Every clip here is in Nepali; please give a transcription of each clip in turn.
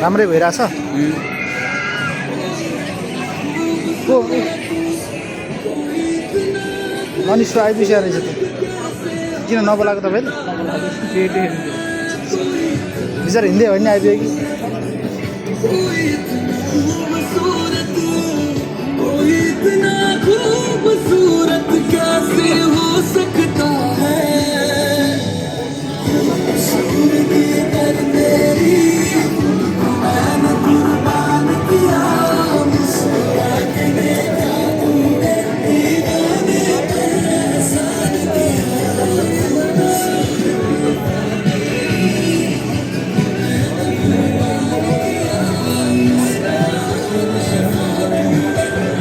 राम्रै भइरहेछ मनिषको आइपुग्यो रहेछ त किन नबोलाएको तपाईँले बिचार हिँड्दै हो नि आइपुग्यो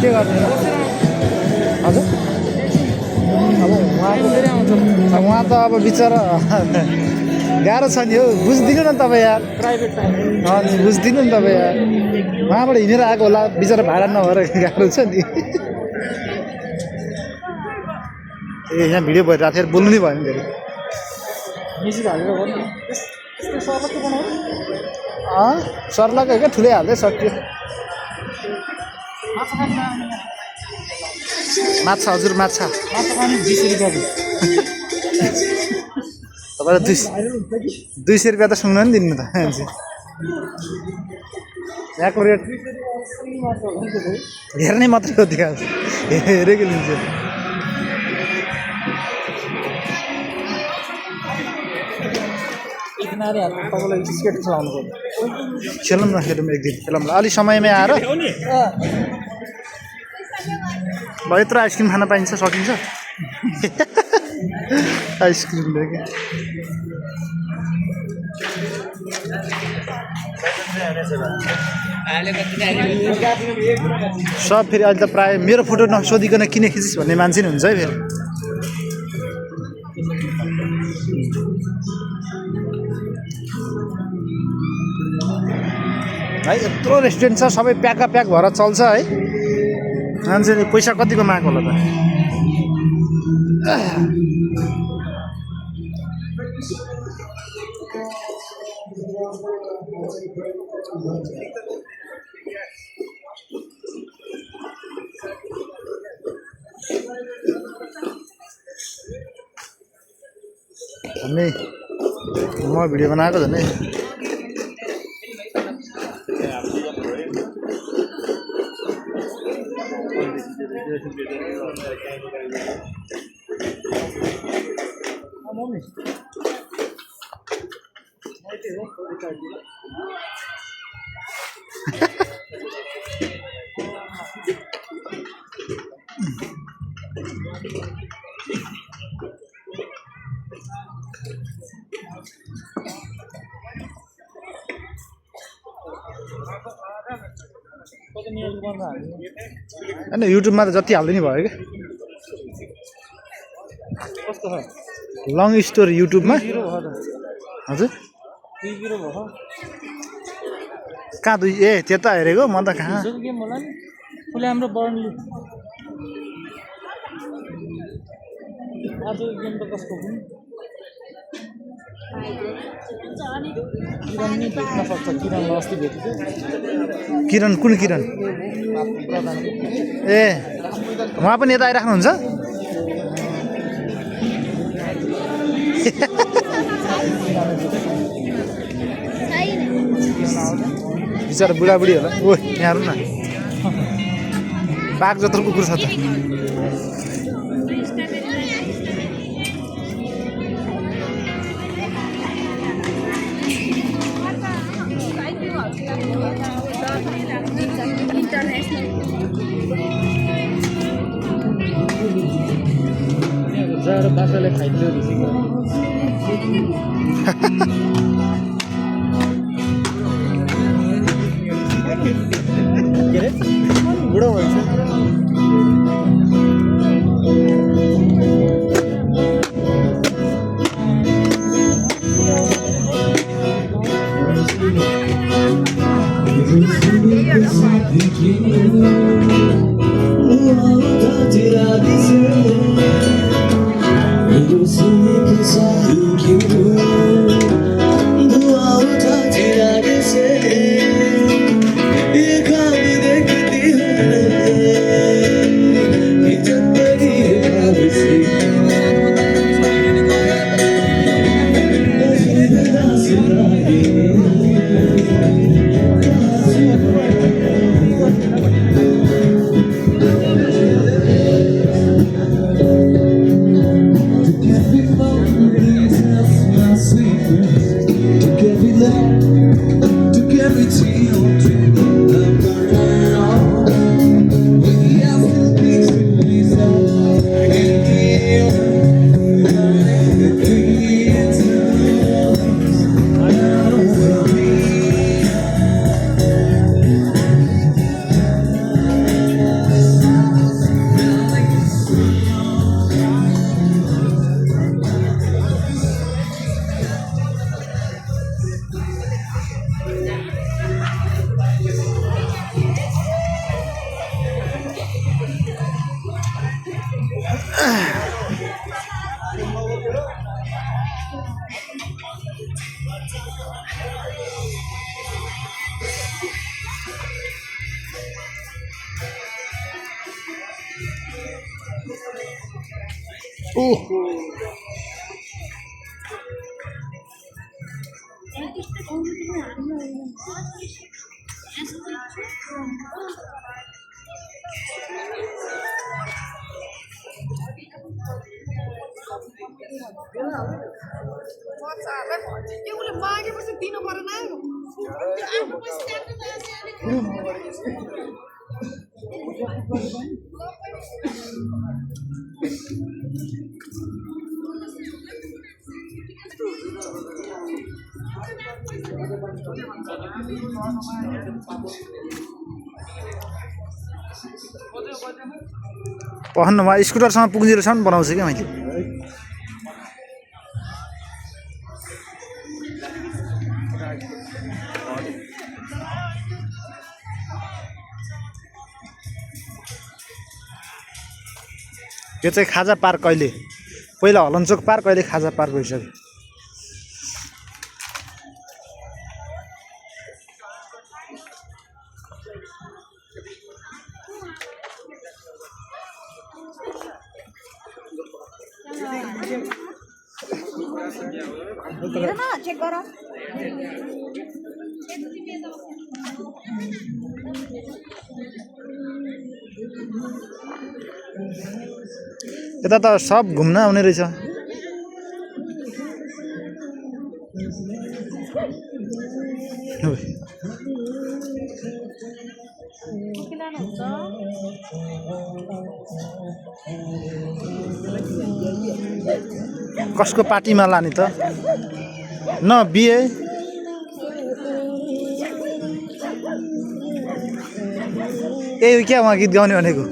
के गर्ने हजुर अब उहाँ त अब बिचरा गाह्रो छ नि हौ बुझिदिनु न तपाईँ यार प्राइभेट अनि बुझिदिनु नि तपाईँ यार उहाँबाट हिँडेर आएको होला बिचरा भाडा नभएर गाह्रो छ नि ए यहाँ भिडियो भइरहेको थियो बोल्नु नै भयो नि धेरै म्युजिक हालेर गर्नु सर्लाको क्या ठुलै हाल्दै सक्यो माछा हजुर माछा 20 रुपियाँ तपाईँलाई 200 रुपियाँ त सुँग्न नि दिनु त यहाँको रेट हेर्नै मात्रै हो त्यो हेरेको लिन्छ तपाईँलाई स्केट खेलाउनु पर्यो खेलौँ न खेलौँ एक दिन खेलौँ ल अलि समयमै आएर भयो यत्रो आइसक्रिम खान पाइन्छ सकिन्छ आइसक्रिम देखि सब फेरि अहिले त प्रायः मेरो फोटो नसोधिकन किन खिचिस् भन्ने मान्छे नि हुन्छ है फेरि है यत्रो रेस्टुरेन्ट छ सबै प्याका प्याक भएर चल्छ है मान्छेले पैसा कतिको मागेको होला त हामी म भिडियो बनाएको झन् होइन युट्युबमा त जति हाल्दै नि भयो क्या लङ स्टोरी युट्युबमा हजुर कहाँ दुई ए त्यता हेरेको म त कहाँ किरण कुन किरण ए उहाँ पनि यता आइराख्नुहुन्छ बिचरा बुढाबुढी होला ओ यहाँ हेर्नु न बाघ जत्रो कुकुर छ त जाएर बाख्राले खाइदियो के अरे बुढो भएछ दुआ उठा तेरा ओहो पहनमा स्कुटरसँग पुग्दिरहेसम्म बनाउँछु क्या मैले यो चाहिँ खाजा पार्क कहिले पहिला हलनचोक पार्क अहिले खाजा पार्क भइसक्यो चेक गर यता त सब घुम्न आउने रहेछ कसको पार्टीमा लाने त न बिए ए क्या उहाँ गीत गाउने भनेको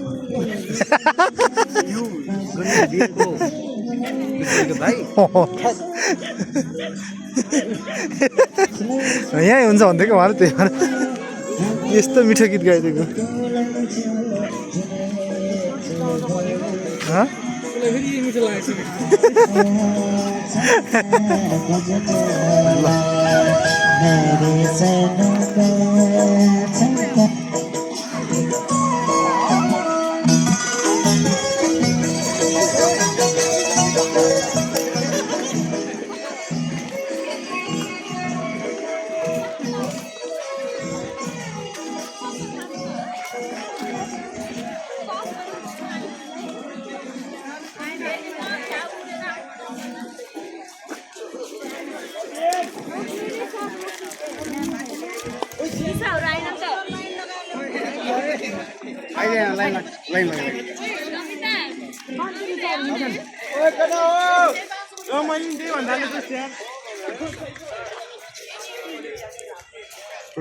यहीँ हुन्छ भन्थ्यो क्या उहाँले त्यही भएर यस्तो मिठो गीत गाइदिएको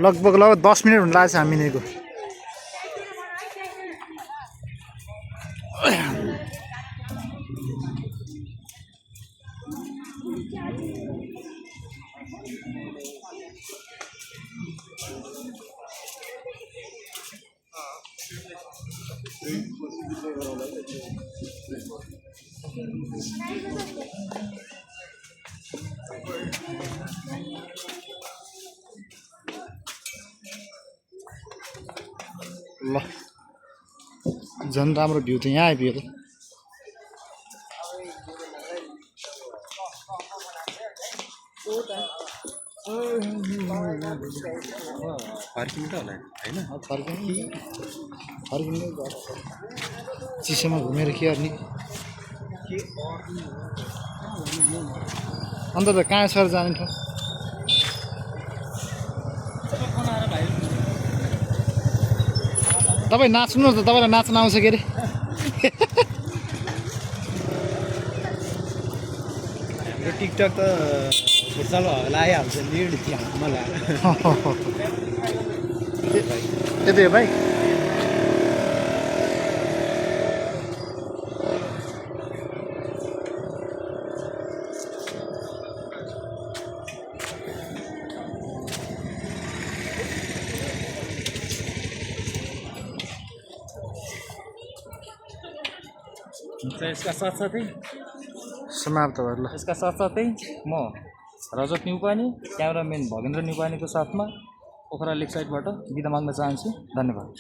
लगभग 10 मिनट हुन लाग्छ हामी नेको ल झन् राम्रो भ्यू त यहाँ आइपुग्यो त फर्किनु त होला होइन फर्किने चिसोमा घुमेर के गर्ने अन्त त कहाँ सर जाने ठाउँ तपाईँ नाच्नु त तपाईँलाई नाच्न आउँछ के अरे टिकटक त फुटसल लगाइहाल्छ नि त्यहाँ मलाई त्यही हो भाइ यसका साथसाथै समाप्त भयो ल यसका साथसाथै म रजत न्युपानी क्यामेराम्यान भगेन्द्र न्युपानीको साथमा पोखरा लेक साइडबाट बिदा माग्न चाहन्छु धन्यवाद